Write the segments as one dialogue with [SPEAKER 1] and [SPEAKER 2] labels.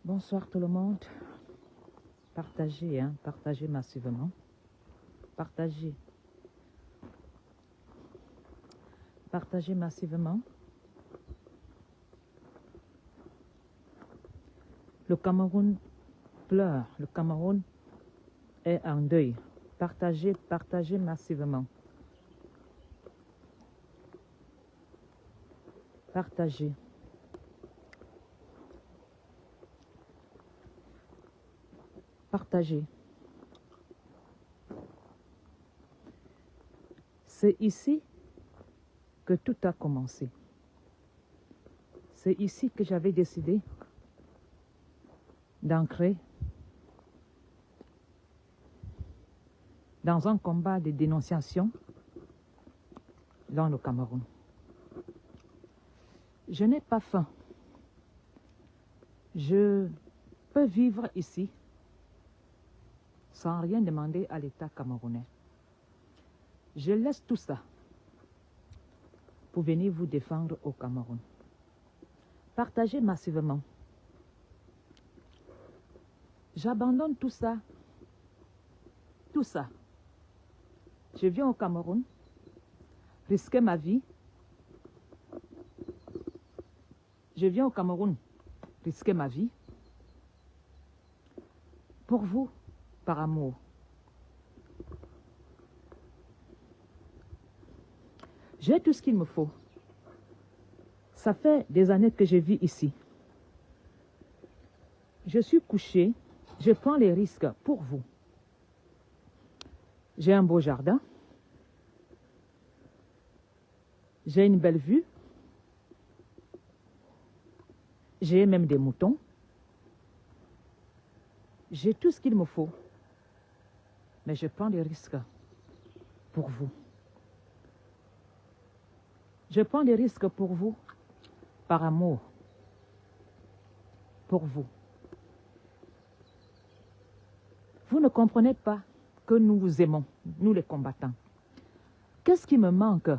[SPEAKER 1] Bonsoir tout le monde. Partagez, partagez massivement. Partagez. Partagez massivement. Le Cameroun pleure. Le Cameroun est en deuil. Partagez, partagez massivement. Partagez. Partagez. C'est ici que tout a commencé. C'est ici que j'avais décidé d'ancrer dans un combat de dénonciation dans le Cameroun. Je n'ai pas faim. Je peux vivre ici sans rien demander à l'État camerounais. Je laisse tout ça pour venir vous défendre au Cameroun. Partagez massivement. J'abandonne tout ça. Tout ça. Je viens au Cameroun, risquer ma vie. Je viens au Cameroun, risquer ma vie. Pour vous, par amour. J'ai tout ce qu'il me faut. Ça fait des années que je vis ici. Je suis couchée, je prends les risques pour vous. J'ai un beau jardin. J'ai une belle vue. J'ai même des moutons. J'ai tout ce qu'il me faut. Mais je prends des risques pour vous. Je prends des risques pour vous, par amour, pour vous. Vous ne comprenez pas que nous vous aimons, nous les combattants. Qu'est-ce qui me manque?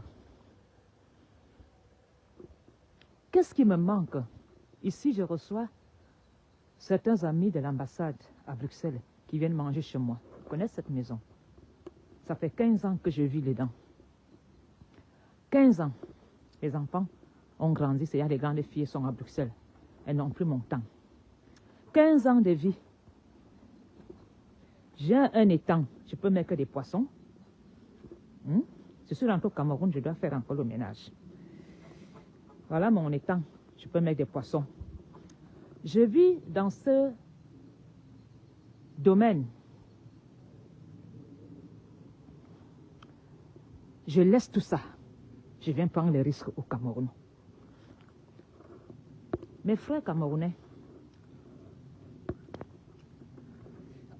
[SPEAKER 1] Qu'est-ce qui me manque? Ici, je reçois certains amis de l'ambassade à Bruxelles qui viennent manger chez moi. Ils connaissent cette maison. Ça fait 15 ans que je vis dedans. 15 ans. Les enfants ont grandi, c'est-à-dire les grandes filles sont à Bruxelles. Elles n'ont plus mon temps. 15 ans de vie. J'ai un étang, je peux mettre des poissons. Je suis rentré au Cameroun, je dois faire encore le ménage. Voilà mon étang, je peux mettre des poissons. Je vis dans ce domaine. Je laisse tout ça. Je viens prendre les risques au Cameroun. Mes frères camerounais,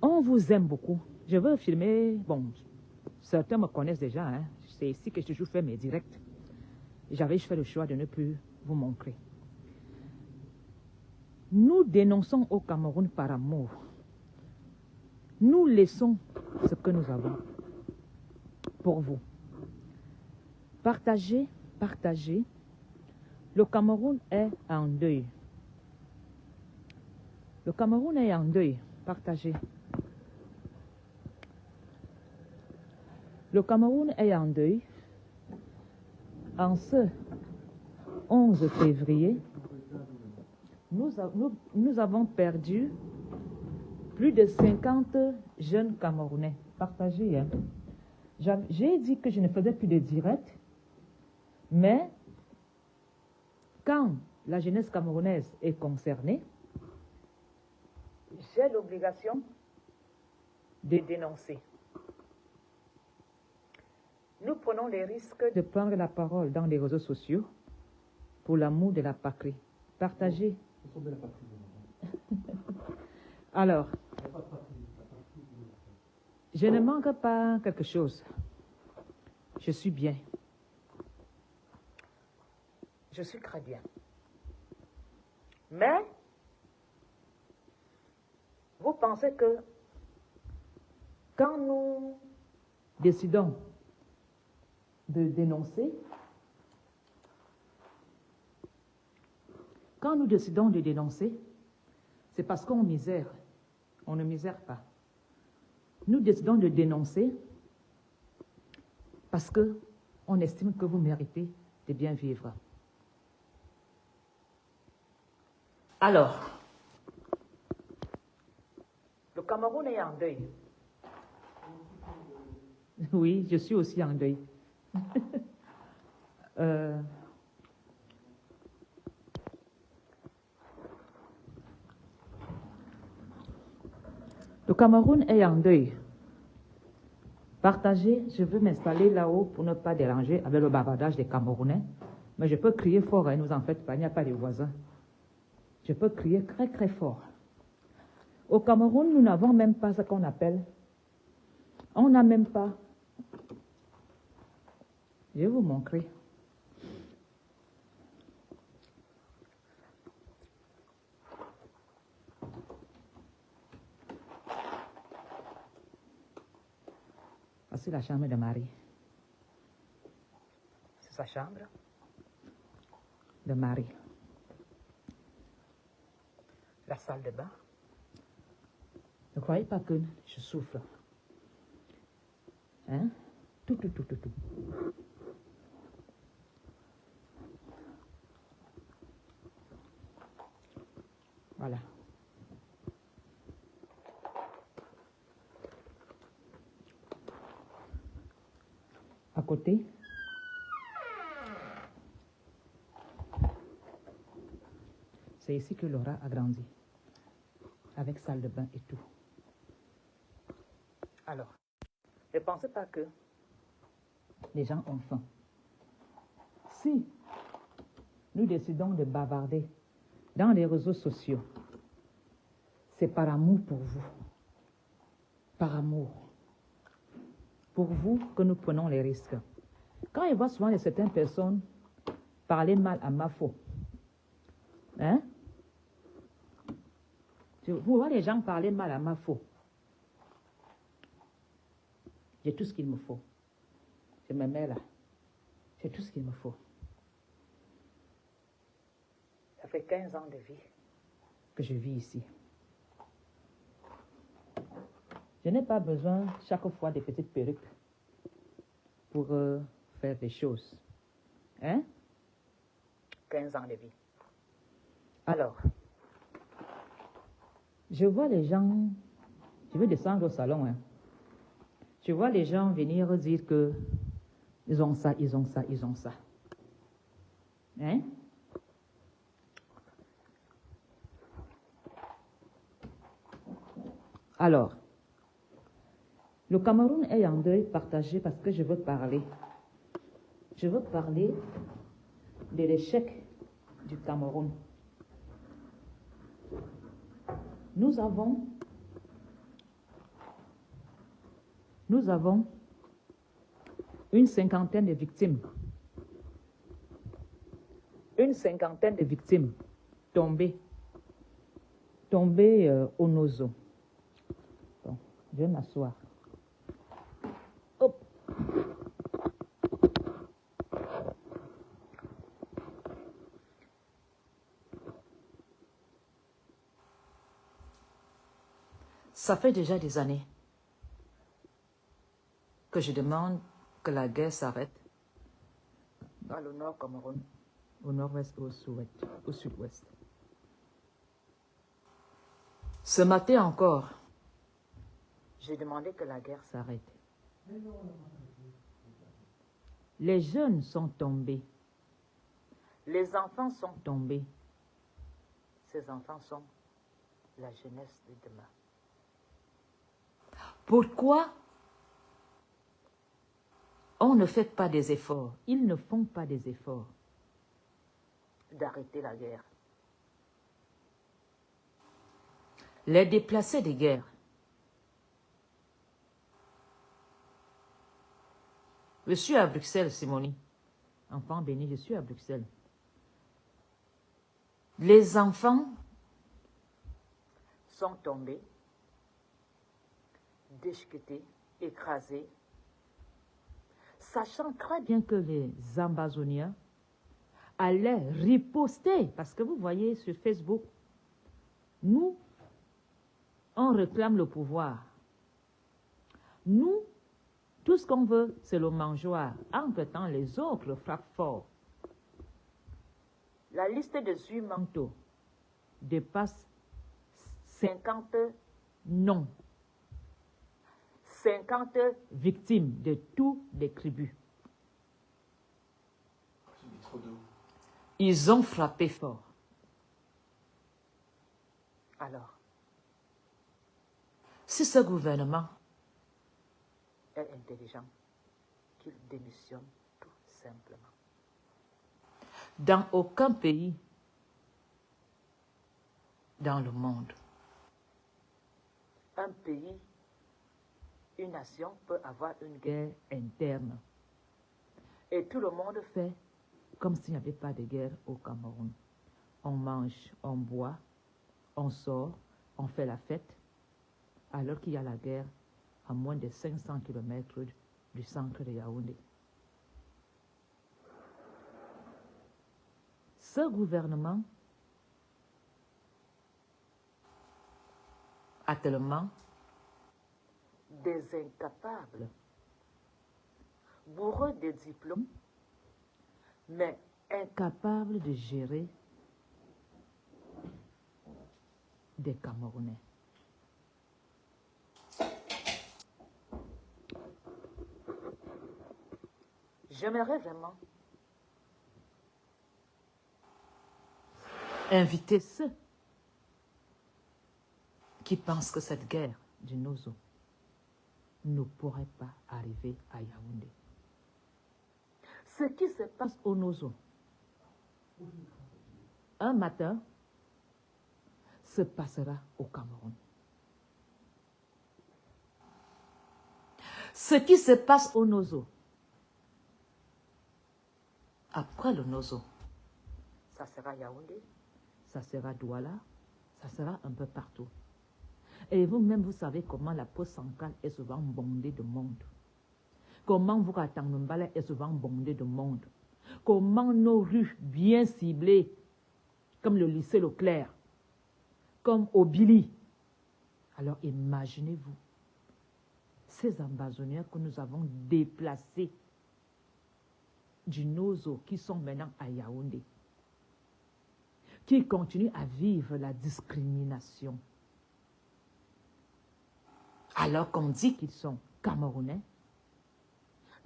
[SPEAKER 1] on vous aime beaucoup. Je veux filmer, bon, certains me connaissent déjà, c'est ici que je fais mes directs. J'avais fait le choix de ne plus vous montrer. Nous dénonçons au Cameroun par amour. Nous laissons ce que nous avons pour vous. Partagez, partagez. Le Cameroun est en deuil. Le Cameroun est en deuil. Partagez. Le Cameroun est en deuil. En ce 11 février, nous avons perdu plus de 50 jeunes Camerounais. Partagez. J'ai dit que je ne faisais plus de direct, mais quand la jeunesse camerounaise est concernée, j'ai l'obligation de dénoncer. Nous prenons les risques de prendre la parole dans les réseaux sociaux pour l'amour de la patrie. Partagez. Alors, je ne manque pas quelque chose. Je suis bien. Je suis très bien. Mais, vous pensez que quand nous décidons de dénoncer, c'est parce qu'on misère. On ne misère pas. Nous décidons de dénoncer parce qu'on estime que vous méritez de bien vivre. Alors, le Cameroun est en deuil. Oui, je suis aussi en deuil. Le Cameroun est en deuil. Partagez, je veux m'installer là-haut pour ne pas déranger avec le bavardage des Camerounais. Mais je peux crier fort, hein, ne vous en faites pas, il n'y a pas de voisins. Je peux crier très très fort. Au Cameroun, nous n'avons même pas ce qu'on appelle. On n'a même pas. Je vais vous montrer. C'est la chambre de Marie. C'est sa chambre de Marie. La salle de bain. Ne croyez pas que je souffre. Hein? Tout. Voilà. À côté, c'est ici que Laura a grandi, avec salle de bain et tout. Alors, ne pensez pas que les gens ont faim. Si nous décidons de bavarder dans les réseaux sociaux, c'est par amour pour vous. Par amour. Pour vous que nous prenons les risques. Quand je vois souvent certaines personnes parler mal à Mafo, hein? Vous voyez les gens parler mal à Mafo. J'ai tout ce qu'il me faut. Je me mets là. J'ai tout ce qu'il me faut. Ça fait 15 ans de vie que je vis ici. Je n'ai pas besoin chaque fois de petites perruques pour faire des choses. Hein? 15 ans de vie. Alors, je vois les gens, je vais descendre au salon, hein. Je vois les gens venir dire que ils ont ça. Hein? Alors, le Cameroun est en deuil partagé parce que je veux parler. Je veux parler de l'échec du Cameroun. Nous avons une cinquantaine de victimes. Une cinquantaine de victimes tombées au Nozo. Bon, je vais m'asseoir. Hop. Ça fait déjà des années que je demande que la guerre s'arrête dans le nord Cameroun, au nord-ouest, au sud-ouest. Ce matin encore, j'ai demandé que la guerre s'arrête. Les jeunes sont tombés. Les enfants sont tombés. Ces enfants sont la jeunesse de demain. Pourquoi on ne fait pas des efforts? Ils ne font pas des efforts d'arrêter la guerre. Les déplacés de guerre. Je suis à Bruxelles, Simonie. Enfant béni, je suis à Bruxelles. Les enfants sont tombés, déchiquetés, écrasés, sachant très bien que les Amazoniens allaient riposter. Parce que vous voyez sur Facebook, Nous, on réclame le pouvoir. Nous, tout ce qu'on veut, c'est le mangeoire. Entre-temps, les autres frappent fort. La liste des 8 manteaux dépasse 50 noms, 50 victimes de tous les tribus. Ils ont frappé fort. Alors, si ce gouvernement est intelligent, qu'il démissionne tout simplement. Dans aucun pays dans le monde, un pays, une nation peut avoir une guerre interne. Et tout le monde fait comme s'il n'y avait pas de guerre au Cameroun. On mange, on boit, on sort, on fait la fête, alors qu'il y a la guerre à moins de 500 km du centre de Yaoundé. Ce gouvernement a tellement des incapables, bourreux de diplômes, mais incapables de gérer des Camerounais. J'aimerais vraiment inviter ceux qui pensent que cette guerre du Nozo ne pourrait pas arriver à Yaoundé. Ce qui se passe au Nozo, un matin, se passera au Cameroun. Ce qui se passe au Nozo, après le Nozo, ça sera Yaoundé, ça sera Douala, ça sera un peu partout. Et vous-même, vous savez comment la poste centrale est souvent bondée de monde. Comment Vukatangumbala est souvent bondée de monde. Comment nos rues bien ciblées, comme le lycée Leclerc, comme Obili. Alors imaginez-vous, ces ambazoniens que nous avons déplacés du Nozo, qui sont maintenant à Yaoundé, qui continuent à vivre la discrimination. Alors qu'on dit qu'ils sont Camerounais,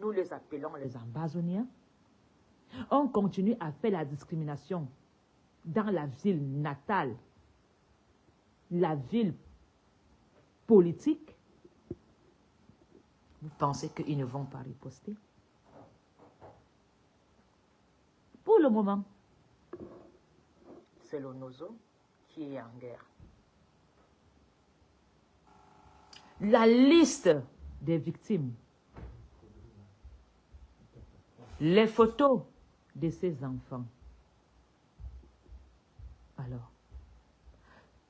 [SPEAKER 1] nous les appelons les ambazoniens. On continue à faire la discrimination dans la ville natale, la ville politique. Vous pensez qu'ils ne vont pas riposter? Pour le moment, c'est le Nozo qui est en guerre. La liste des victimes, les photos de ces enfants. Alors,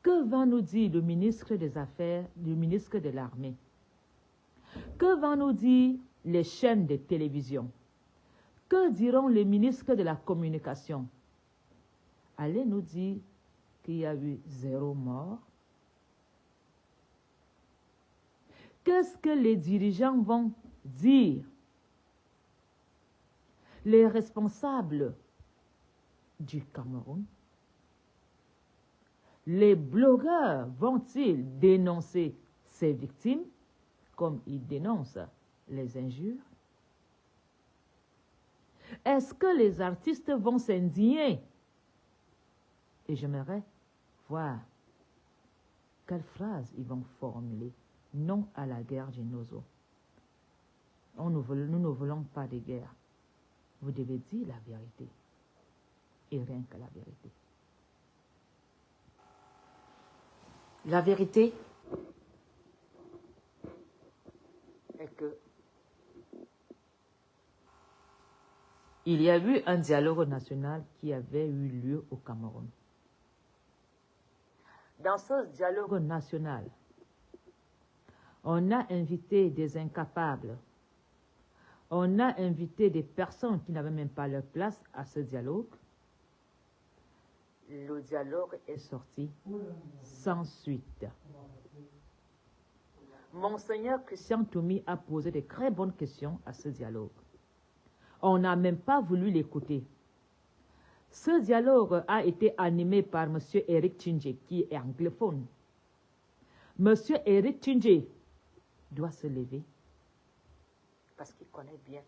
[SPEAKER 1] que va nous dire le ministre des Affaires, le ministre de l'Armée? Que vont nous dire les chaînes de télévision? Que diront les ministres de la Communication? Allez nous dire qu'il y a eu 0 mort? Qu'est-ce que les dirigeants vont dire? Les responsables du Cameroun, les blogueurs vont-ils dénoncer ces victimes comme ils dénoncent les injures? Est-ce que les artistes vont s'indigner? Et j'aimerais voir quelle phrase ils vont formuler. Non à la guerre du Nozo. Nous ne voulons pas de guerre. Vous devez dire la vérité. Et rien que la vérité. La vérité est que il y a eu un dialogue national qui avait eu lieu au Cameroun. Dans ce dialogue national, on a invité des incapables. On a invité des personnes qui n'avaient même pas leur place à ce dialogue. Le dialogue est sorti sans suite. Monseigneur Christian Toumi a posé de très bonnes questions à ce dialogue. On n'a même pas voulu l'écouter. Ce dialogue a été animé par M. Eric Tchindje, qui est anglophone. M. Eric Tchindje doit se lever parce qu'il connaît bien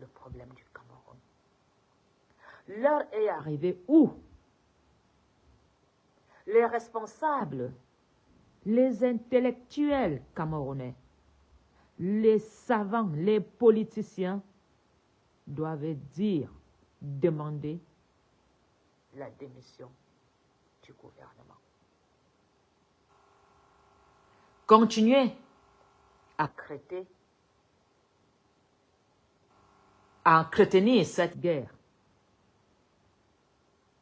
[SPEAKER 1] le problème du Cameroun. L'heure est arrivée où les responsables, les intellectuels camerounais, les savants, les politiciens doivent demander la démission du gouvernement. Continuer à entretenir cette guerre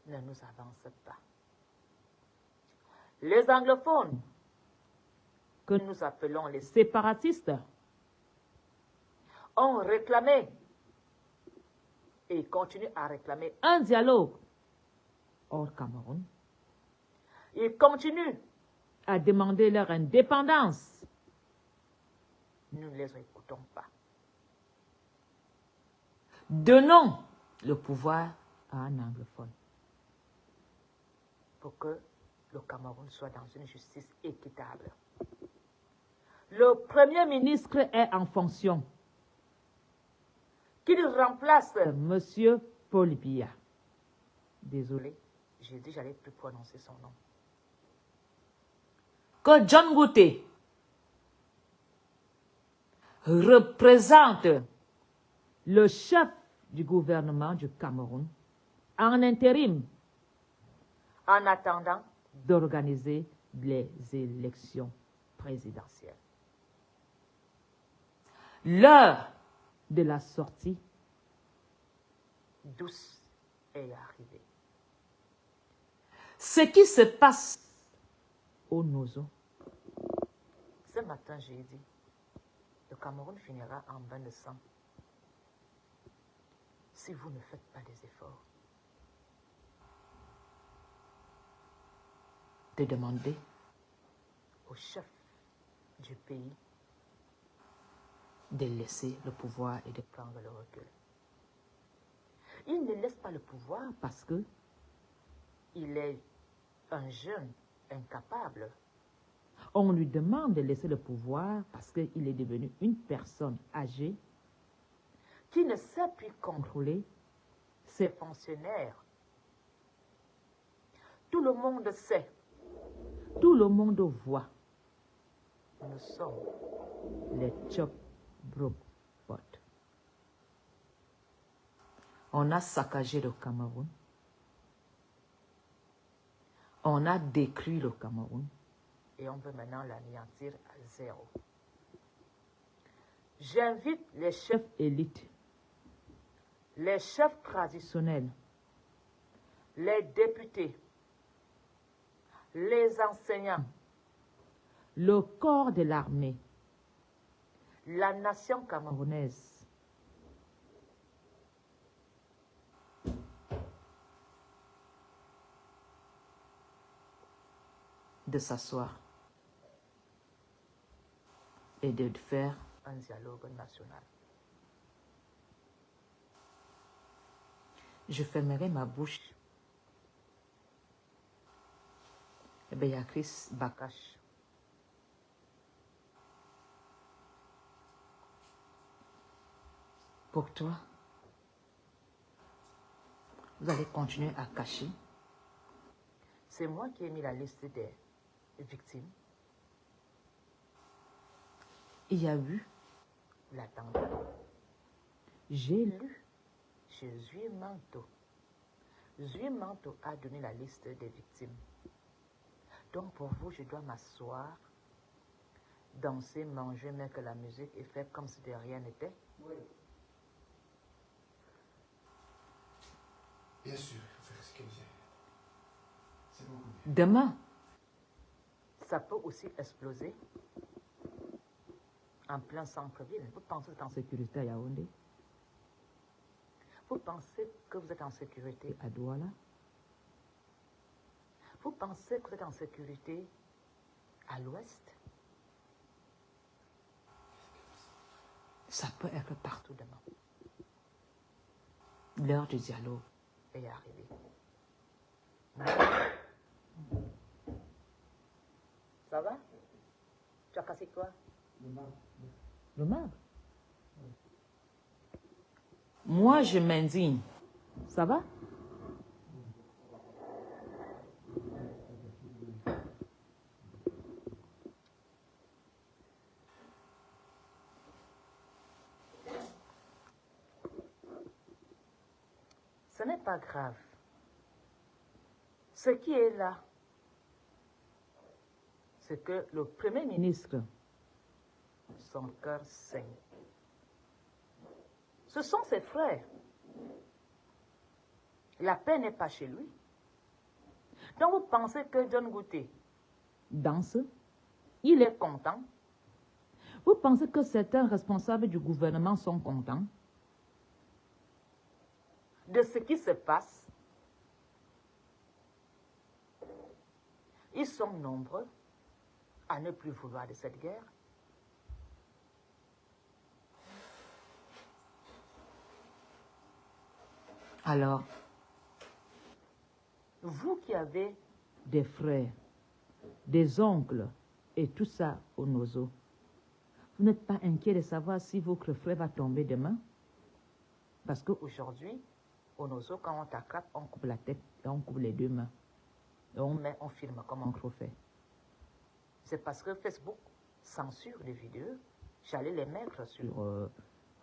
[SPEAKER 1] ne nous avance pas. Les anglophones, que nous appelons les séparatistes, ont réclamé et continuent à réclamer un dialogue hors Cameroun. Ils continuent à demander leur indépendance. Nous ne les écoutons pas. Donnons le pouvoir à un anglophone pour que le Cameroun soit dans une justice équitable. Le Premier ministre est en fonction. Qu'il remplace M. Paul Biya. Désolé, j'ai dit que j'allais plus prononcer son nom. Que John Gouté représente le chef du gouvernement du Cameroun en intérim, en attendant d'organiser les élections présidentielles. L'heure de la sortie douce est arrivée. Ce qui se passe au Nozo, ce matin j'ai dit, le Cameroun finira en bain de sang si vous ne faites pas des efforts de demander au chef du pays de laisser le pouvoir et de prendre le recul. Il ne laisse pas le pouvoir parce que il est un jeune incapable. On lui demande de laisser le pouvoir parce qu'il est devenu une personne âgée qui ne sait plus contrôler ses fonctionnaires. Tout le monde sait, tout le monde voit. Nous sommes les Chop Broke Pot. On a saccagé le Cameroun. On a détruit le Cameroun. Et on veut maintenant l'anéantir à zéro. J'invite les chefs élites, les chefs traditionnels, les députés, les enseignants, le corps de l'armée, la nation camerounaise, de s'asseoir et de faire un dialogue national. Je fermerai ma bouche. Béatrice Bakache. Pour toi, vous allez continuer à cacher. C'est moi qui ai mis la liste des victimes. Il y a eu l'attentat. J'ai lu chez Zui Manto. Zui Manto a donné la liste des victimes. Donc pour vous, je dois m'asseoir, danser, manger, mettre la musique et faire comme si de rien n'était. Oui.
[SPEAKER 2] Bien sûr, il faut faire ce qu'elle dit. C'est beaucoup mieux.
[SPEAKER 1] Demain, ça peut aussi exploser en plein centre-ville. Vous pensez que vous êtes en sécurité à Yaoundé? Vous pensez que vous êtes en sécurité à Douala? Vous pensez que vous êtes en sécurité à l'ouest? Ça peut être partout demain. L'heure du dialogue est arrivée. Ça va? Tu as cassé quoi?
[SPEAKER 2] Le marbre.
[SPEAKER 1] Le marbre? Moi, je m'indigne. Ça va? Ce n'est pas grave. Ce qui est là, c'est que le Premier ministre, son cœur saigne. Ce sont ses frères. La paix n'est pas chez lui. Donc vous pensez que John Gouté danse, il est content. Vous pensez que certains responsables du gouvernement sont contents de ce qui se passe? Ils sont nombreux à ne plus vouloir de cette guerre. Alors, vous qui avez des frères, des oncles et tout ça au Nozo, vous n'êtes pas inquiet de savoir si votre frère va tomber demain? Parce qu'aujourd'hui, au Nozo, quand on t'attrape, on coupe la tête et on coupe les deux mains. Et on filme comme on le fait. C'est parce que Facebook censure les vidéos. J'allais les mettre sur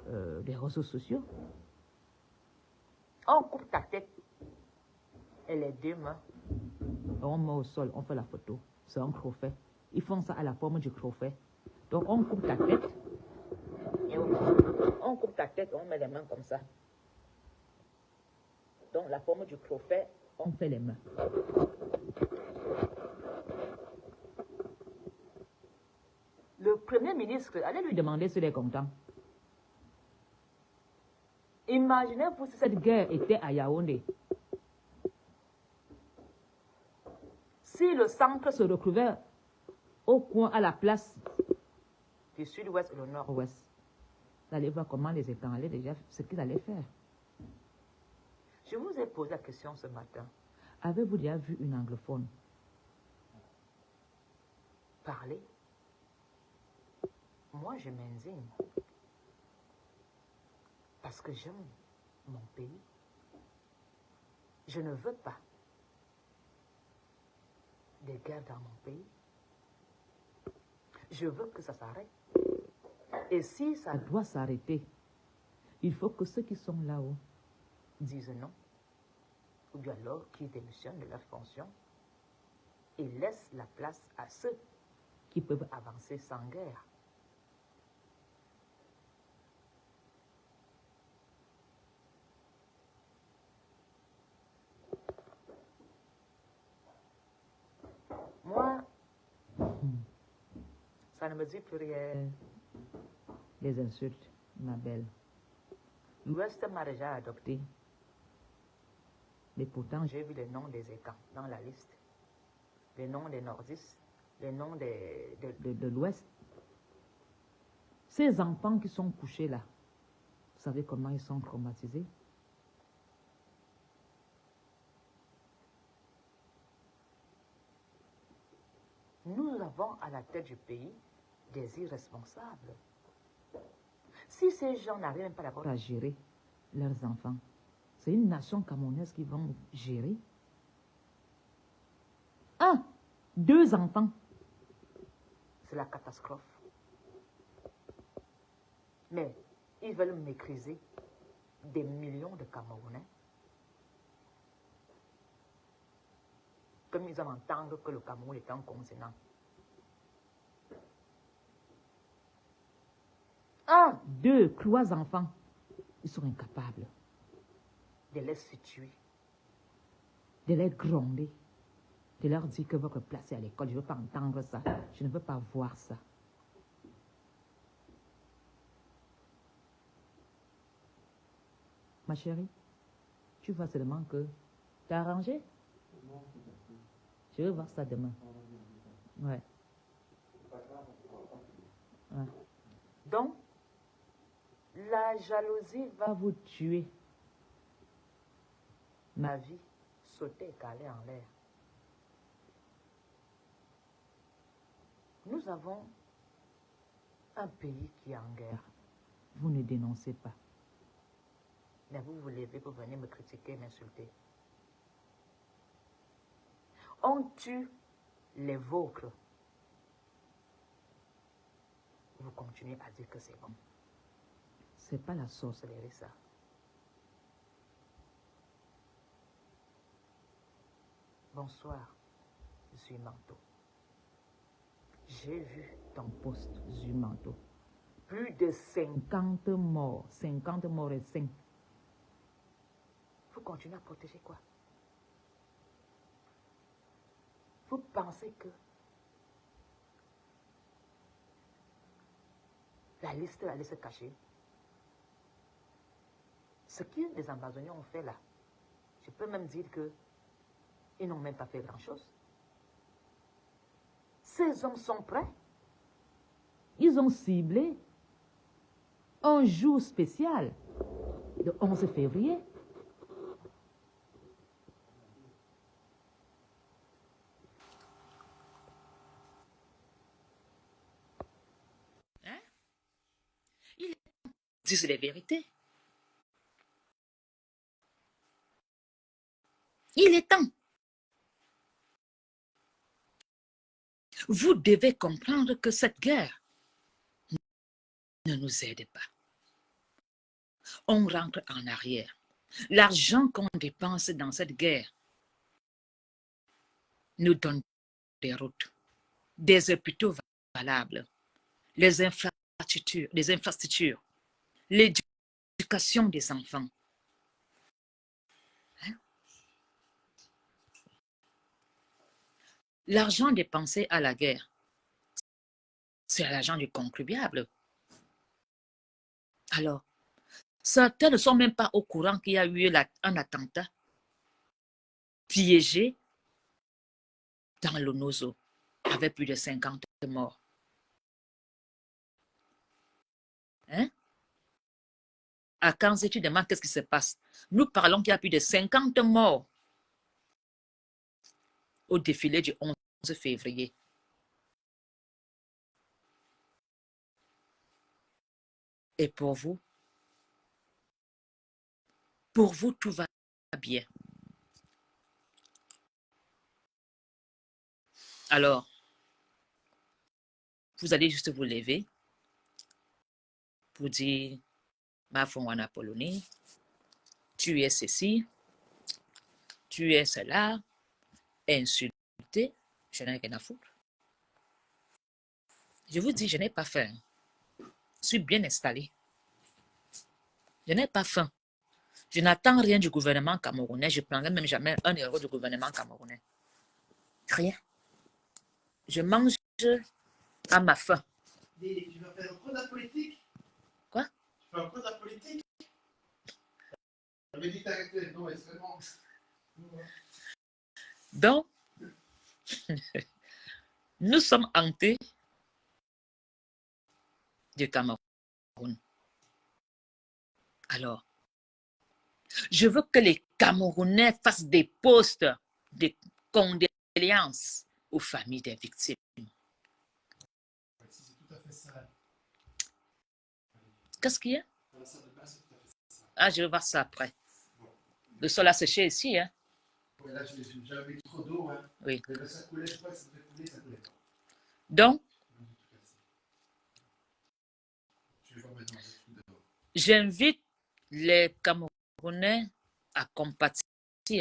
[SPEAKER 1] les réseaux sociaux. On coupe ta tête et les deux mains. On met au sol, on fait la photo. C'est un crochet. Ils font ça à la forme du crochet. Donc on coupe ta tête. Et on coupe ta tête et on met les mains comme ça. Donc la forme du crochet, on fait les mains. Le Premier ministre, allez lui demander s'il est content. Imaginez-vous si cette guerre était à Yaoundé. Si le centre se retrouvait au coin, à la place du sud-ouest et le nord-ouest, vous allez voir comment les États allaient déjà, ce qu'ils allaient faire. Je vous ai posé la question ce matin. Avez-vous déjà vu une anglophone parler? Moi, je m'indigne. Parce que j'aime mon pays. Je ne veux pas des guerres dans mon pays. Je veux que ça s'arrête. Et si ça doit s'arrêter, il faut que ceux qui sont là-haut disent non. Ou bien alors qu'ils démissionnent de leur fonction et laissent la place à ceux qui peuvent avancer sans guerre. Moi, ça ne me dit plus rien. Les insultes, ma belle. L'Ouest m'a déjà adopté. Mais pourtant, j'ai vu les noms des États dans la liste. Les noms des nordistes, les noms de l'Ouest. Ces enfants qui sont couchés là, vous savez comment ils sont traumatisés? Nous avons à la tête du pays des irresponsables. Si ces gens n'arrivent même pas d'abord à gérer leurs enfants, c'est une nation camerounaise qui va gérer. 1, 2 enfants. C'est la catastrophe. Mais ils veulent maîtriser des millions de Camerounais. Comme ils entendent que le Cameroun est un continent. 1, 2, 3 enfants. Ils sont incapables de les situer, de les gronder, de leur dire que votre place est à l'école. Je ne veux pas entendre ça. Je ne veux pas voir ça. Ma chérie, tu vois seulement que tu as arrangé? Je vais voir ça demain. Ouais. Ouais. Donc, la jalousie va vous tuer. Ma vie sautait et calait en l'air. Nous avons un pays qui est en guerre. Vous ne dénoncez pas. Mais vous vous levez pour venir me critiquer, m'insulter. On tue les vôtres. Vous continuez à dire que c'est bon. C'est pas la sorcellerie, ça. Bonsoir, Zumanto. J'ai vu ton poste, Zumanto. Plus de 50 morts. 50 morts et 5. Vous continuez à protéger quoi? Vous pensez que la liste allait se cacher? Ce que les ambassadeurs ont fait là, je peux même dire que ils n'ont même pas fait grand-chose. Ces hommes sont prêts. Ils ont ciblé un jour spécial, le 11 février. Hein? Ils disent les vérités. Il est temps. Vous devez comprendre que cette guerre ne nous aide pas. On rentre en arrière. L'argent qu'on dépense dans cette guerre nous donne des routes, des hôpitaux valables, les infrastructures, l'éducation des enfants. Hein? L'argent dépensé à la guerre, c'est l'argent du contribuable. Alors, certains ne sont même pas au courant qu'il y a eu un attentat piégé dans le Nozo avec plus de 50 morts. Hein? À quand tu demandes qu'est-ce qui se passe? Nous parlons qu'il y a plus de 50 morts au défilé du 11 février. Et pour vous, tout va bien. Alors, vous allez juste vous lever pour dire, ma Fonwana Polonie, tu es ceci, tu es cela, insulter, je n'ai rien à foutre. Je vous dis, je n'ai pas faim. Je suis bien installé. Je n'ai pas faim. Je n'attends rien du gouvernement camerounais. Je ne prendrai même jamais 1 euro du gouvernement camerounais. Rien. Je mange à ma faim.
[SPEAKER 2] Tu vas faire encore de la politique?
[SPEAKER 1] Quoi?
[SPEAKER 2] Tu fais encore de la politique? J'avais dit d'arrêter. Non, extrêmement.
[SPEAKER 1] Donc, nous sommes hantés du Cameroun. Alors, je veux que les Camerounais fassent des posts de condoléances aux familles des victimes.
[SPEAKER 2] C'est tout à fait ça.
[SPEAKER 1] Qu'est-ce qu'il y a? Ah, je vais voir ça après. Le sol a séché ici, hein?
[SPEAKER 2] Ouais, là, j'avais mis trop d'eau, hein.
[SPEAKER 1] Oui.
[SPEAKER 2] Mais ça coulait, je crois que ça devait couler, ça coulait pas.
[SPEAKER 1] Donc, j'invite les Camerounais à compatir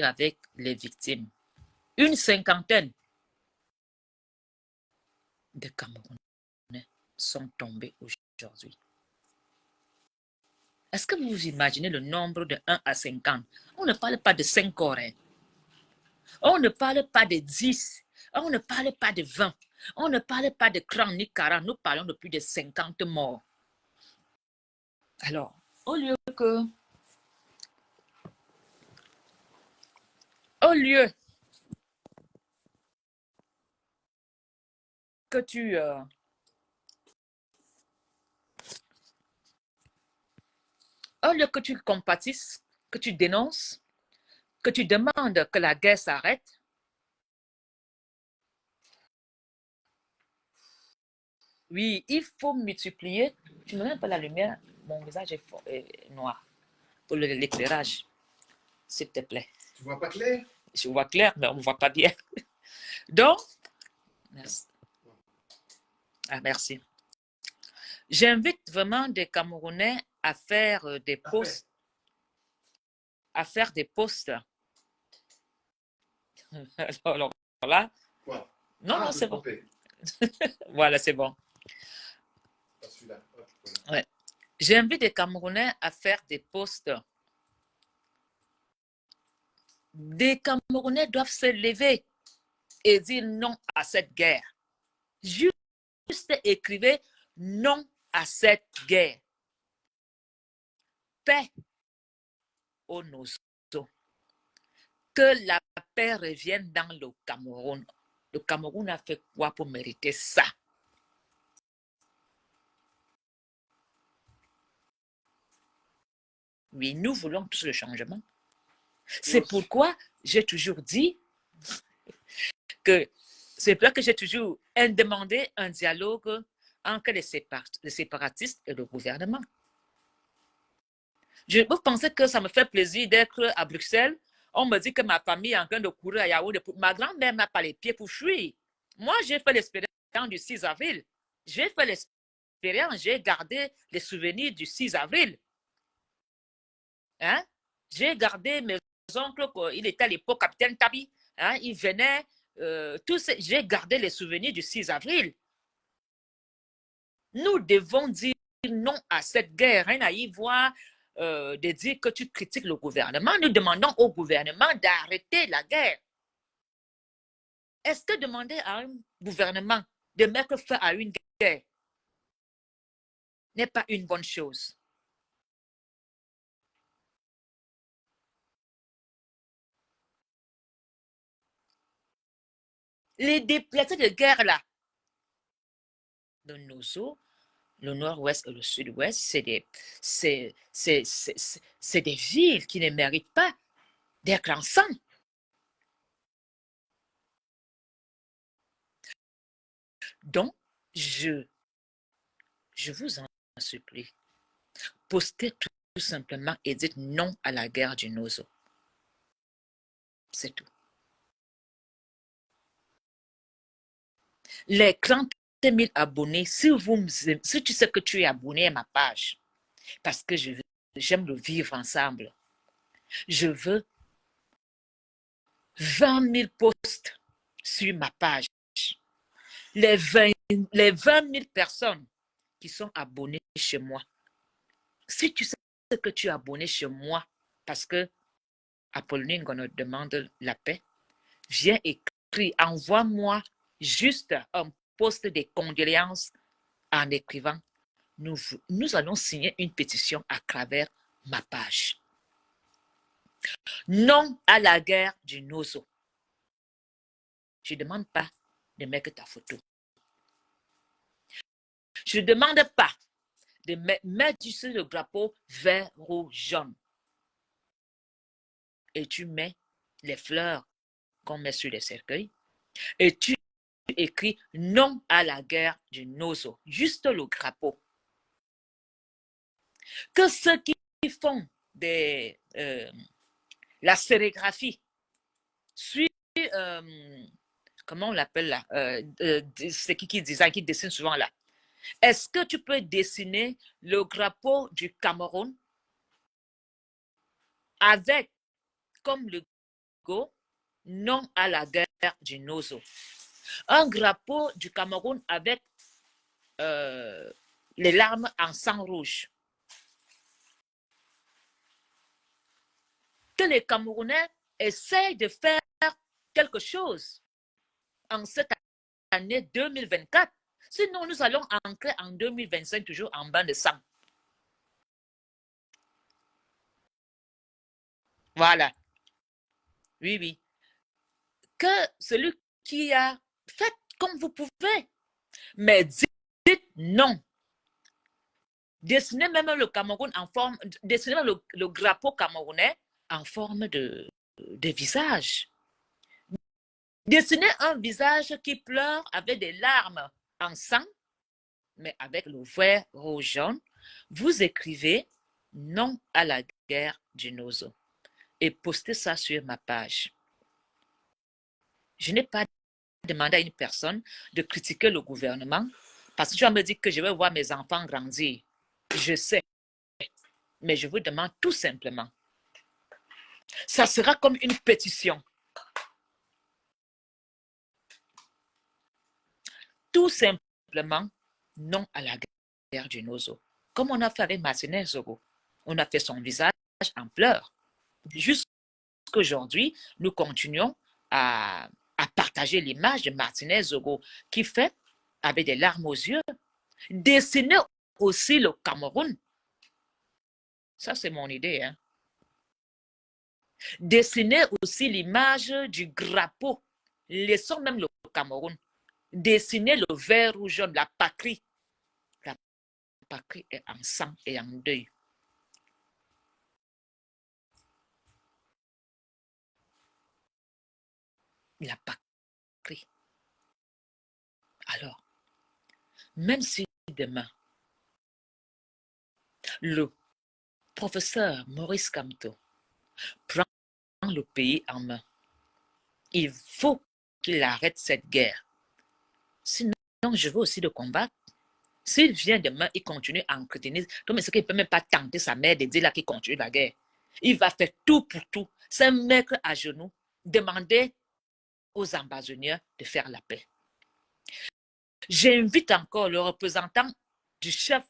[SPEAKER 1] avec les victimes. Une 50aine de Camerounais sont tombés aujourd'hui. Est-ce que vous imaginez le nombre de 1 à 50? On ne parle pas de 5 corps. On ne parle pas de 10. On ne parle pas de 20. On ne parle pas de 30 ni 40. Nous parlons de plus de 50 morts. Alors, au lieu
[SPEAKER 3] que tu... au lieu que tu compatisses, que tu dénonces, que tu demandes que la guerre s'arrête, oui, il faut multiplier. Tu ne mets pas la lumière, mon visage est noir pour l'éclairage, s'il te plaît.
[SPEAKER 2] Tu vois pas clair?
[SPEAKER 3] Je vois clair, mais on ne voit pas bien. Donc, merci. Ah, merci. J'invite vraiment des Camerounais à faire des posts. À faire des posts. Alors là.
[SPEAKER 2] Quoi?
[SPEAKER 3] Non, c'est bon. Voilà, c'est bon. Ouais. J'invite des Camerounais à faire des posts. Des Camerounais doivent se lever et dire non à cette guerre. Juste écrivez non à cette guerre. Paix au Nozo. Que la paix revienne dans le Cameroun. Le Cameroun a fait quoi pour mériter ça? Oui, nous voulons tous le changement. C'est pourquoi j'ai toujours dit que c'est pour ça que j'ai toujours demandé un dialogue entre les séparatistes et le gouvernement. Vous pensez que ça me fait plaisir d'être à Bruxelles? On me dit que ma famille est en train de courir à Yaoundé. Ma grand-mère n'a pas les pieds pour fuir. Moi, j'ai fait l'expérience du 6 avril. J'ai fait l'expérience, j'ai gardé les souvenirs du 6 avril. Hein? J'ai gardé mes oncles, il était à l'époque capitaine Tabi. Hein? Il venait, j'ai gardé les souvenirs du 6 avril. Nous devons dire non à cette guerre. Rien à y voir de dire que tu critiques le gouvernement. Nous demandons au gouvernement d'arrêter la guerre. Est-ce que demander à un gouvernement de mettre fin à une guerre n'est pas une bonne chose? Les déplacés de guerre là, de Nozo, le nord-ouest et le sud-ouest, c'est des villes qui ne méritent pas d'être ensemble. Donc, je vous en supplie, postez tout simplement et dites non à la guerre du Nozo. C'est tout. Les 30 000 abonnés, si tu sais que tu es abonné à ma page, parce que j'aime le vivre ensemble, je veux 20 000 posts sur ma page. Les 20 000 personnes qui sont abonnées chez moi. Si tu sais que tu es abonné chez moi parce que Apolline nous demande la paix, viens écrire, envoie-moi juste un post de condoléances en écrivant nous allons signer une pétition à travers ma page. Non à la guerre du Nozo. Je ne demande pas de mettre ta photo. Je ne demande pas de mettre sur le drapeau vert, rouge, jaune. Et tu mets les fleurs qu'on met sur les cercueils. Et tu écris non à la guerre du Nozo. Juste le drapeau. Que ceux qui font la sérigraphie sur, comment on l'appelle là, c'est qui design, qui dessine souvent là. Est-ce que tu peux dessiner le drapeau du Cameroun avec comme le logo non à la guerre du Nozo? Un drapeau du Cameroun avec les larmes en sang rouge. Que les Camerounais essayent de faire quelque chose en cette année 2024. Sinon, nous allons entrer en 2025 toujours en bain de sang. Voilà. Oui. Que celui qui a fait comme vous pouvez. Mais dites non. Dessinez même le Cameroun en forme, dessinez même le drapeau camerounais en forme de visage. Dessinez un visage qui pleure avec des larmes en sang, mais avec le vert, rouge, jaune. Vous écrivez non à la guerre du Nozo et postez ça sur ma page. Je n'ai pas demandé à une personne de critiquer le gouvernement parce que tu vas me dire que je vais voir mes enfants grandir. Je sais, mais je vous demande tout simplement. Ça sera comme une pétition. Tout simplement, non à la guerre du Nozo. Comme on a fait avec Martinez Zogo. On a fait son visage en pleurs. Jusqu'aujourd'hui, nous continuons à partager l'image de Martinez Zogo qui fait, avec des larmes aux yeux, dessiner aussi le Cameroun. Ça, c'est mon idée. Hein. Dessiner aussi l'image du drapeau. Laissons même le Cameroun. Dessiner le vert ou jaune, la patrie. La patrie est en sang et en deuil. La patrie. Alors, même si demain, le professeur Maurice Kamto prend le pays en main, il faut qu'il arrête cette guerre. Sinon, je veux aussi le combattre. S'il vient demain, il continue à entretenir. Comme est-ce qu'il ne peut même pas tenter sa mère de dire là qu'il continue la guerre? Il va faire tout pour tout. C'est un mec à genoux. Demander aux ambassadeurs de faire la paix. J'invite encore le représentant du chef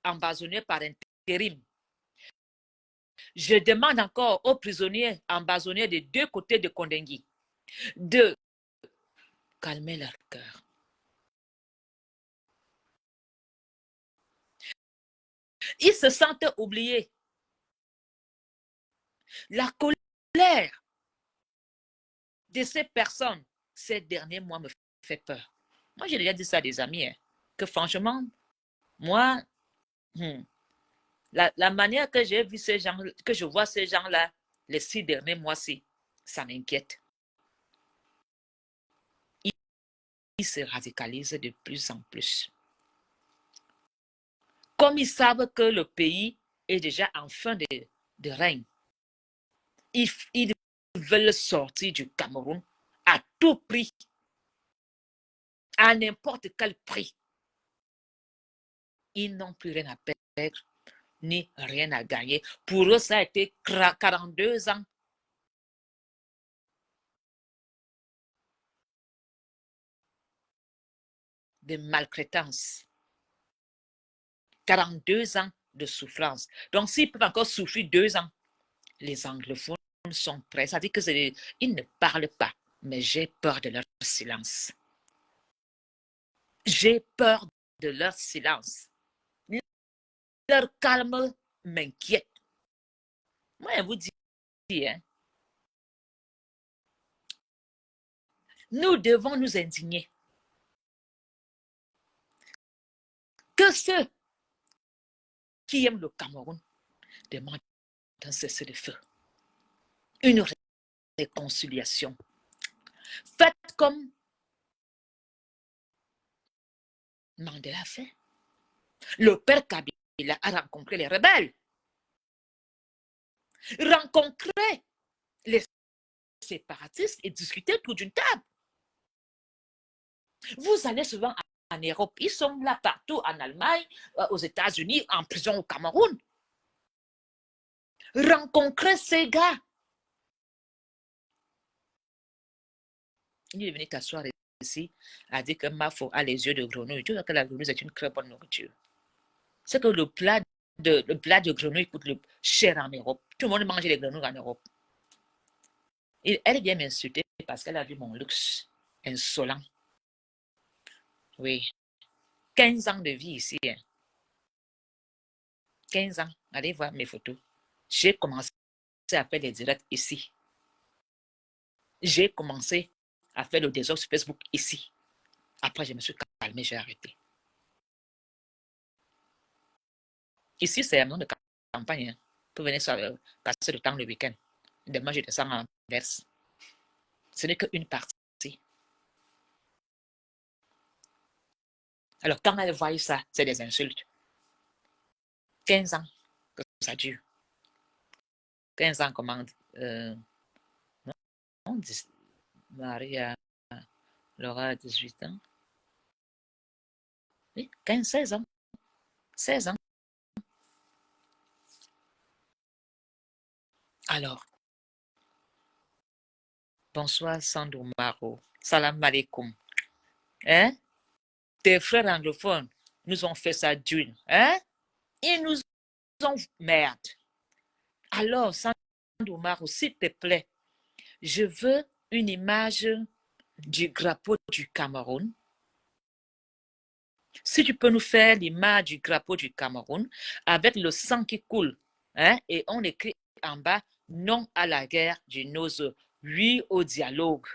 [SPEAKER 3] ambassadeur par intérim. Je demande encore aux prisonniers ambassadeurs des deux côtés de Kondengui de calmer leur cœur. Ils se sentent oubliés. La colère de ces personnes, ces derniers mois, me fait peur. Moi, j'ai déjà dit ça à des amis, hein, que franchement, moi, la manière que j'ai vu ces gens, que je vois ces gens-là, les 6 derniers mois-ci, ça m'inquiète. Ils se radicalisent de plus en plus. Comme ils savent que le pays est déjà en fin de règne, ils veulent sortir du Cameroun à tout prix, à n'importe quel prix. Ils n'ont plus rien à perdre, ni rien à gagner. Pour eux, ça a été 42 ans de maltraitance. 42 ans de souffrance. Donc, s'ils peuvent encore souffrir 2 ans, les anglophones sont prêts. Ça dit que ils ne parlent pas, mais j'ai peur de leur silence. J'ai peur de leur silence. Leur calme m'inquiète. Moi, je vous dis, hein, nous devons nous indigner. Que ceux qui aiment le Cameroun demandent un cessez-le-feu, une réconciliation. Faites comme Mandela a fait. Le père Kabila a rencontré les rebelles. Rencontrer les séparatistes et discuter autour d'une table. Vous allez souvent en Europe, ils sont là partout, en Allemagne, aux États-Unis, en prison au Cameroun. Rencontrer ces gars. Il est venu t'asseoir ici, a dit que Mafo a les yeux de grenouille. Tu vois que la grenouille, c'est une très bonne nourriture. C'est que le plat de grenouille coûte cher en Europe. Tout le monde mange les grenouilles en Europe. Elle vient m'insulter parce qu'elle a vu mon luxe insolent. Oui. 15 ans de vie ici. Hein. 15 ans. Allez voir mes photos. J'ai commencé à faire des directs ici. J'ai commencé à faire le désordre sur Facebook ici. Après, je me suis calmée, j'ai arrêté. Ici, c'est un nom de campagne. Hein. Pour venir passer le temps le week-end. Demain, je descends en verse. Ce n'est qu'une partie. Alors, quand elle voit ça, c'est des insultes. 15 ans que ça dure. 15 ans, comment... non, Maria, Laura a 18 ans. Oui, 15, 16 ans. 16 ans. Alors, bonsoir Sandou Maro. Salam alaikum. Hein? Tes frères anglophones nous ont fait ça d'une. Hein? Ils nous ont... Merde. Alors, Sandou Maro, s'il te plaît, je veux une image du drapeau du Cameroun. Si tu peux nous faire l'image du drapeau du Cameroun avec le sang qui coule, hein, et on écrit en bas non à la guerre du Nozo, oui au dialogue.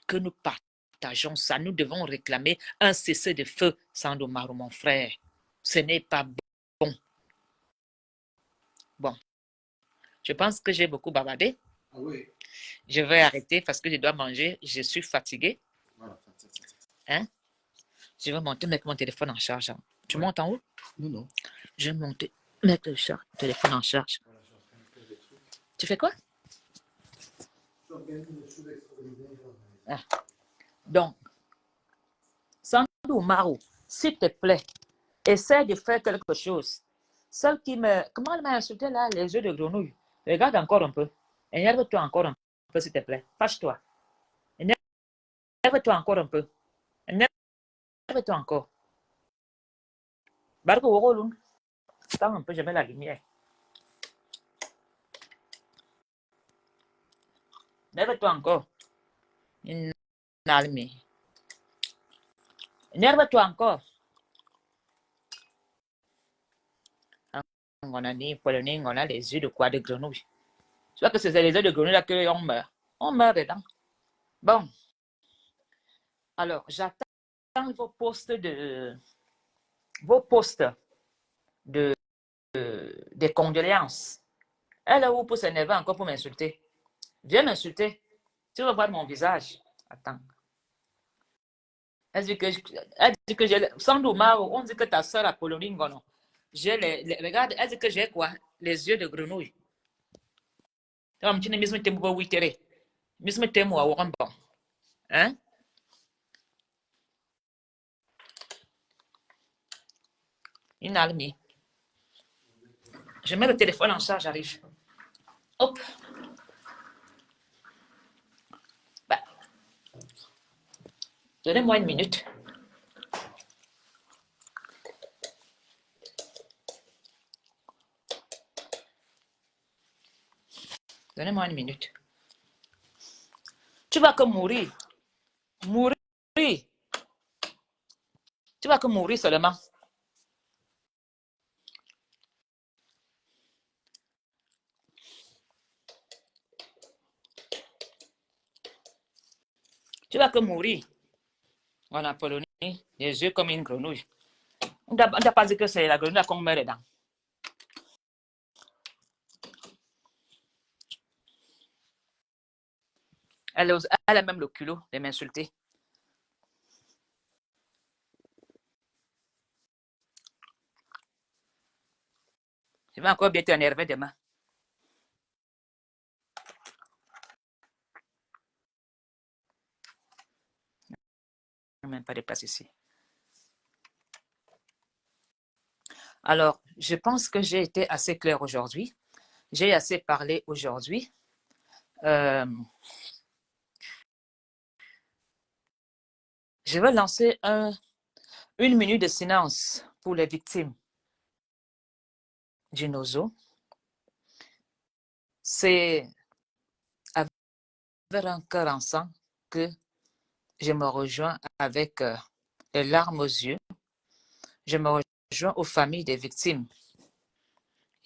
[SPEAKER 3] Que nous partageons ça, nous devons réclamer un cessez-le-feu, Sandou Maro, mon frère. Ce n'est pas bon. Bon, je pense que j'ai beaucoup bavardé.
[SPEAKER 2] Ah oui.
[SPEAKER 3] Je vais arrêter parce que je dois manger. Je suis fatiguée.
[SPEAKER 2] Voilà.
[SPEAKER 3] Hein? Je vais monter, mettre mon téléphone en charge. Hein. Tu montes en haut?
[SPEAKER 2] Non, non.
[SPEAKER 3] Je vais monter, mettre le téléphone en charge.
[SPEAKER 2] Voilà, je suis en train de faire des trucs.
[SPEAKER 3] Tu fais quoi?
[SPEAKER 2] J'organise des choses extraordinaires.
[SPEAKER 3] Ah. Donc, Sandou Maro, s'il te plaît, essaie de faire quelque chose. Celle qui me... Comment elle m'a insulté là? Les yeux de grenouille. Regarde encore un peu. Énerve-toi encore un peu, s'il te plaît. Fâche-toi. Énerve-toi encore un peu. Énerve-toi encore. Barco Wogolun. Attends un peu, je mets la lumière. Énerve-toi encore. Énerve-toi encore. On a dit, polonais, on a les yeux de quoi? De grenouille. Tu vois que c'est les yeux de grenouille là qu'on meurt. On meurt dedans. Bon. Alors, j'attends vos postes de... des condoléances. Elle est où pour s'énerver encore pour m'insulter? Viens m'insulter. Tu vas voir mon visage. Attends. Elle dit que j'ai... Sandou Maro, on dit que ta soeur a Apollonie Ngono. Regarde, elle dit que j'ai quoi? Les yeux de grenouille. Tu ne me dis pas où tu es. Je me temo à Wamba. Hein? Une almie. Je mets le téléphone en charge, j'arrive. Hop. Bah. Donnez-moi une minute. Donnez-moi une minute. Tu vas que mourir. Mourir. Tu vas que mourir seulement. Tu vas que mourir. En Apollonie, les yeux comme une grenouille. On n'a pas dit que c'est la grenouille qu'on met dedans. Elle a même le culot de m'insulter. Je vais encore bien t'énerver demain. Je n'ai même pas de place ici. Alors, je pense que j'ai été assez claire aujourd'hui. J'ai assez parlé aujourd'hui. Je vais lancer une minute de silence pour les victimes du Nozo. C'est avec un cœur en sang que je me rejoins avec les larmes aux yeux. Je me rejoins aux familles des victimes.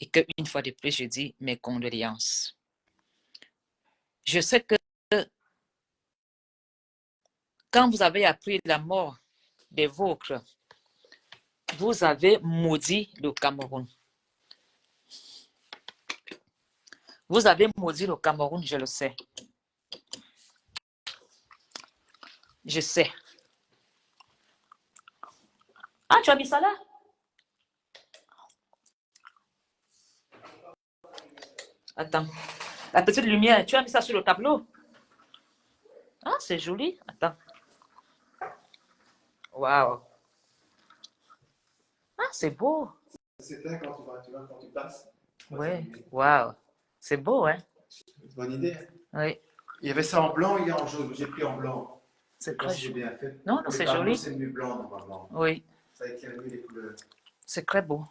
[SPEAKER 3] Et qu'une fois de plus, je dis mes condoléances. Je sais que quand vous avez appris la mort des vôtres, vous avez maudit le Cameroun. Vous avez maudit le Cameroun, je le sais. Je sais. Ah, tu as mis ça là? Attends. La petite lumière, tu as mis ça sur le tableau? Ah, c'est joli. Attends. Waouh. Ah, c'est beau.
[SPEAKER 2] C'est là quand quand tu passes.
[SPEAKER 3] Oui. Waouh. C'est beau, hein?
[SPEAKER 2] Bonne idée.
[SPEAKER 3] Oui.
[SPEAKER 2] Il y avait ça en blanc, il y a en jaune. J'ai pris en blanc.
[SPEAKER 3] C'est
[SPEAKER 2] pas
[SPEAKER 3] très
[SPEAKER 2] si j'ai
[SPEAKER 3] joli.
[SPEAKER 2] bien fait.
[SPEAKER 3] Non, non,
[SPEAKER 2] Pour les
[SPEAKER 3] c'est
[SPEAKER 2] tableaux,
[SPEAKER 3] joli.
[SPEAKER 2] c'est mieux blanc normalement.
[SPEAKER 3] Oui.
[SPEAKER 2] Ça éclaire mieux les couleurs.
[SPEAKER 3] C'est très beau.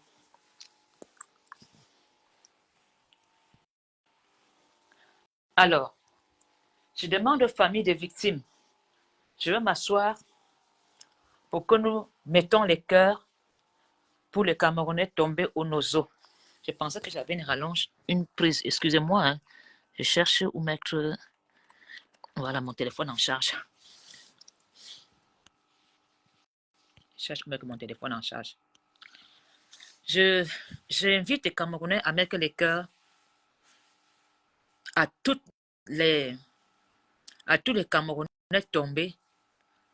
[SPEAKER 3] Alors, je demande aux familles des victimes, je veux m'asseoir pour que nous mettons les cœurs pour les Camerounais tombés au nozo. Je pensais que j'avais une rallonge, une prise. Excusez-moi, hein. Je cherche où mettre... Voilà, mon téléphone en charge. Je cherche où mettre mon téléphone en charge. J'invite les Camerounais à mettre les cœurs à tous les Camerounais tombés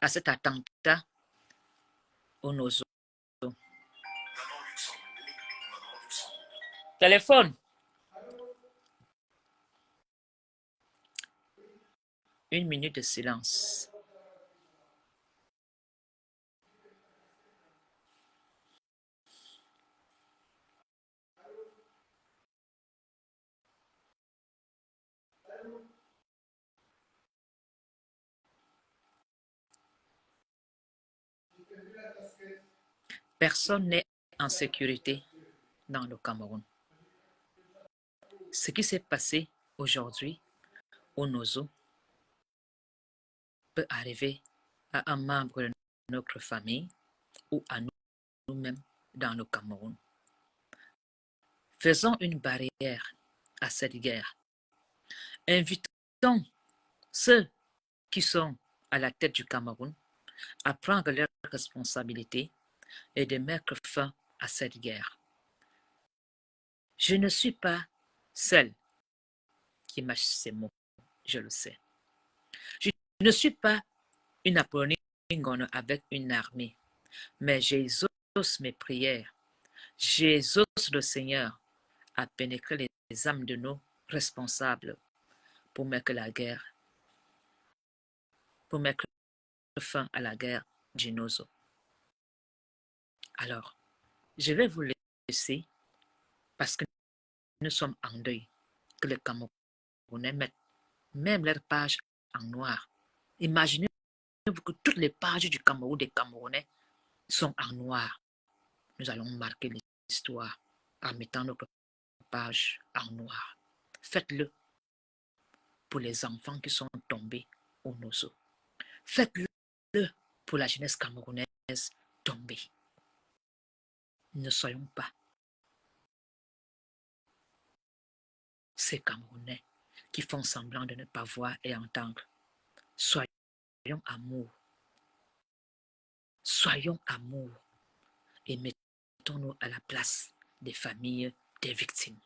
[SPEAKER 3] à cet attentat au nozo. Téléphone. Une minute de silence. Personne n'est en sécurité dans le Cameroun. Ce qui s'est passé aujourd'hui au Nozo peut arriver à un membre de notre famille ou à nous-mêmes dans le Cameroun. Faisons une barrière à cette guerre. Invitons ceux qui sont à la tête du Cameroun à prendre leurs responsabilités et de mettre fin à cette guerre. Je ne suis pas celle qui mâche ces mots, je le sais. Je ne suis pas une Apollonie avec une armée, mais j'exauce mes prières. J'exauce le Seigneur à pénétrer les âmes de nos responsables pour mettre fin à la guerre du Nozo. Alors, je vais vous laisser parce que nous sommes en deuil, que les Camerounais mettent même leurs pages en noir. Imaginez-vous que toutes les pages du Cameroun des Camerounais sont en noir. Nous allons marquer l'histoire en mettant notre page en noir. Faites-le pour les enfants qui sont tombés au Nozo. Faites-le pour la jeunesse camerounaise tombée. Ne soyons pas ces Camerounais qui font semblant de ne pas voir et entendre. Soyons amour. Soyons amour et mettons-nous à la place des familles des victimes.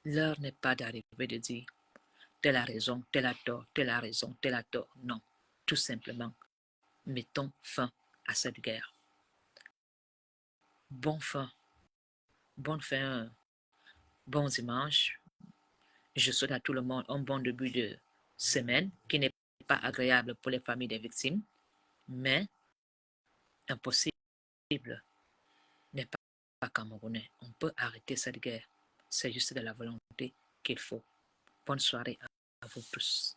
[SPEAKER 3] L'heure n'est pas d'arriver de dire telle a raison, telle a tort, telle a raison, telle a tort. Non, tout simplement, mettons fin à cette guerre. Bonne fin, bon dimanche. Je souhaite à tout le monde un bon début de semaine qui n'est pas agréable pour les familles des victimes, mais impossible n'est pas camerounais. On peut arrêter cette guerre. C'est juste de la volonté qu'il faut. Bonne soirée à vous tous.